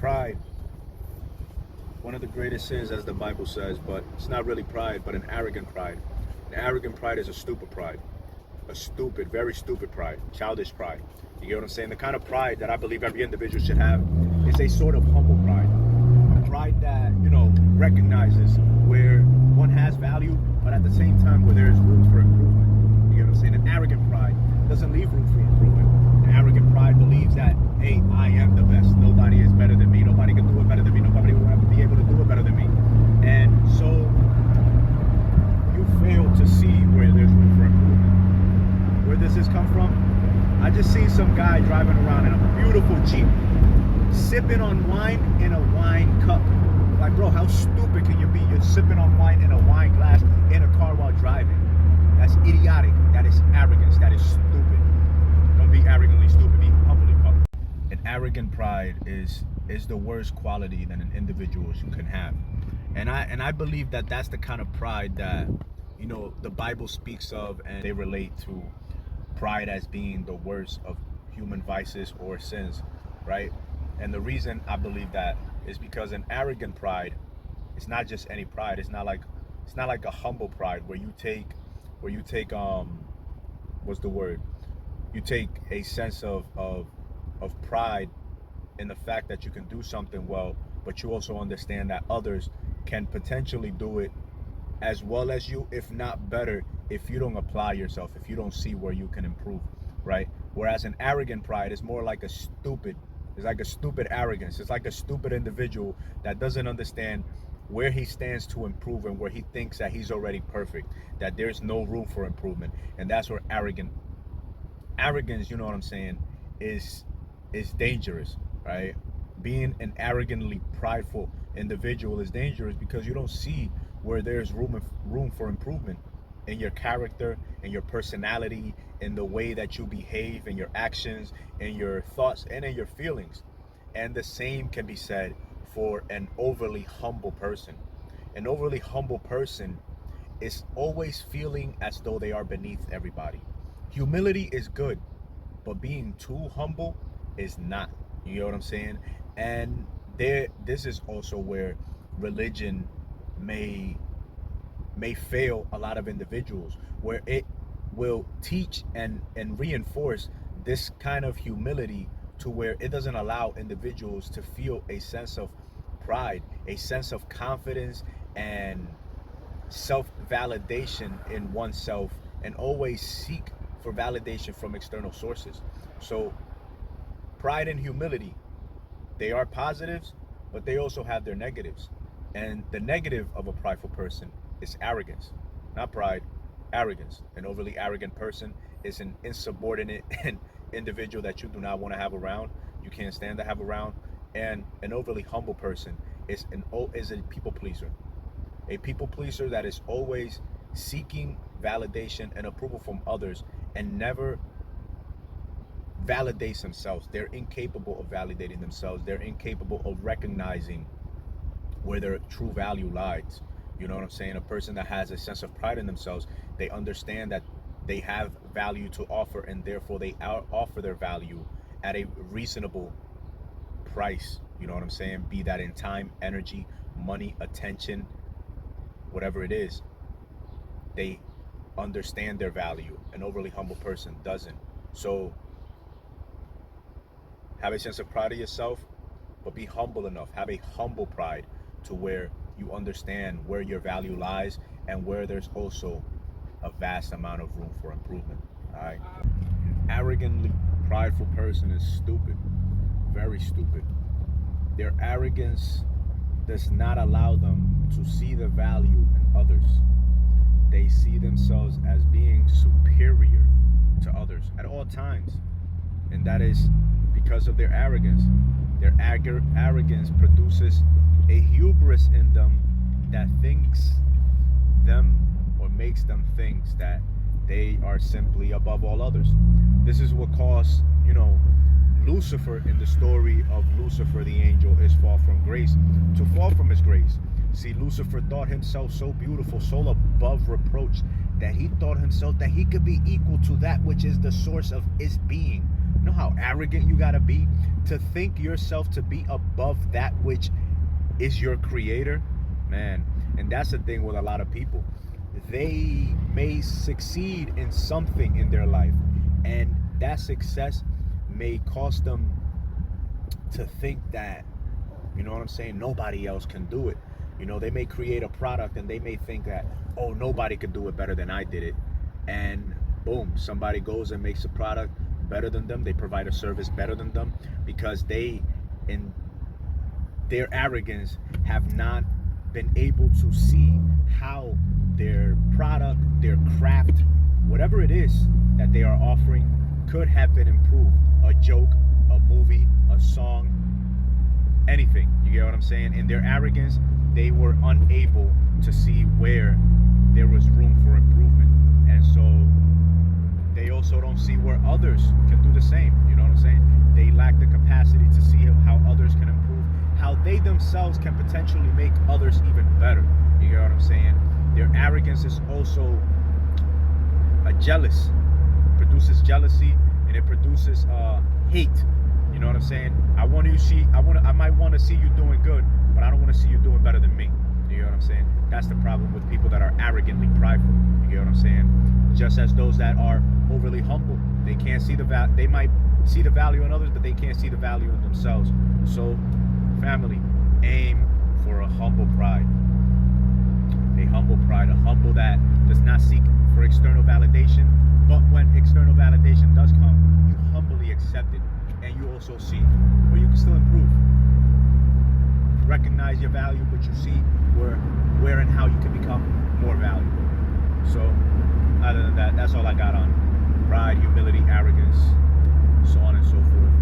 Pride, one of the greatest sins, as the Bible says, but it's not really pride, but an arrogant pride. An arrogant pride is a stupid pride. A stupid, very stupid pride. Childish pride. You get what I'm saying? The kind of pride that I believe every individual should have is a sort of humble pride. A pride that, recognizes where one has value, but at the same time where there is room for improvement. You get what I'm saying? An arrogant pride doesn't leave room for improvement. An arrogant pride believes that, hey, I am the best. Nobody is better than me. Nobody can do it better than me. Nobody will ever be able to do it better than me. And so you fail to see where there's room for improvement. Where does this come from? I just seen some guy driving around in a beautiful Jeep, sipping on wine in a wine cup. Like, bro, how stupid can you be? You're sipping on wine in a wine glass in a car while driving. That's idiotic. That is arrogance. That is stupid. Don't be arrogantly stupid. Be humbly pumped. An arrogant pride is the worst quality that an individual can have. And I believe that that's the kind of pride that, the Bible speaks of, and they relate to pride as being the worst of human vices or sins, right? And the reason I believe that is because an arrogant pride is not just any pride. It's not like a humble pride where you take what's the word? You take a sense of pride in the fact that you can do something well, but you also understand that others can potentially do it as well as you, if not better, if you don't apply yourself, if you don't see where you can improve, right? Whereas an arrogant pride is more like it's like a stupid arrogance. It's like a stupid individual that doesn't understand where he stands to improve and where he thinks that he's already perfect, that there's no room for improvement. And that's where arrogance, you know what I'm saying, is dangerous, right? Being an arrogantly prideful individual is dangerous because you don't see where there's room for improvement in your character, in your personality, in the way that you behave, in your actions, in your thoughts, and in your feelings. And the same can be said for an overly humble person. An overly humble person is always feeling as though they are beneath everybody. Humility is good, but being too humble is not. You know what I'm saying? And this is also where religion may fail a lot of individuals, where it will teach and reinforce this kind of humility to where it doesn't allow individuals to feel a sense of pride, a sense of confidence and self-validation in oneself, and always seek for validation from external sources. So pride and humility, they are positives, but they also have their negatives. And the negative of a prideful person is arrogance, not pride, arrogance. An overly arrogant person is an insubordinate and individual that you do not want to have around. You can't stand to have around. And an overly humble person is a people pleaser. A people pleaser that is always seeking validation and approval from others and never validates themselves. They're incapable of validating themselves. They're incapable of recognizing where their true value lies. You know what I'm saying? A person that has a sense of pride in themselves, they understand that they have value to offer, and therefore they offer their value at a reasonable price. You know what I'm saying? Be that in time, energy, money, attention, whatever it is. They understand their value. An overly humble person doesn't. So have a sense of pride of yourself, but be humble enough. Have a humble pride to where you understand where your value lies and where there's also a vast amount of room for improvement. All right. Arrogantly prideful person is stupid, very stupid. Their arrogance does not allow them to see the value in others. They see themselves as being superior to others at all times. And that is because of their arrogance. Their arrogance produces a hubris in them that thinks them or makes them think that they are simply above all others. This is what caused, Lucifer in the story of Lucifer the angel is fall from grace to fall from his grace. See, Lucifer thought himself so beautiful, so above reproach, that he thought himself that he could be equal to that which is the source of his being, You know how arrogant you gotta be to think yourself to be above that which is your creator, man. And that's the thing with a lot of people. They may succeed in something in their life, and that success may cause them to think that, you know what I'm saying, nobody else can do it. You know, they may create a product and they may think that, oh, nobody could do it better than I did it. And boom, somebody goes and makes a product better than them. They provide a service better than them because they, in their arrogance, have not been able to see how their product, their craft, whatever it is that they are offering could have been improved. A joke, a movie, a song, anything. You get what I'm saying? In their arrogance, they were unable to see where there was room for improvement. And so they also don't see where others can do the same. You know what I'm saying? They lack the capacity to see how others can improve, how they themselves can potentially make others even better. You get what I'm saying? Their arrogance is also a jealous, produces jealousy, and it produces hate. You know what I'm saying? I might want to see you doing good, but I don't want to see you doing better than me. You get what I'm saying? That's the problem with people that are arrogantly prideful. You get what I'm saying? Just as those that are overly humble, they can't see they might see the value in others, but they can't see the value in themselves. So, family, aim for a humble pride. A humble pride, a humble that does not seek for external validation, but when external validation does come, you humbly accept it, and you also see where you can still improve. Recognize your value, but you see where and how you can become more valuable. So, other than that, that's all I got on pride, humility, arrogance, so on and so forth.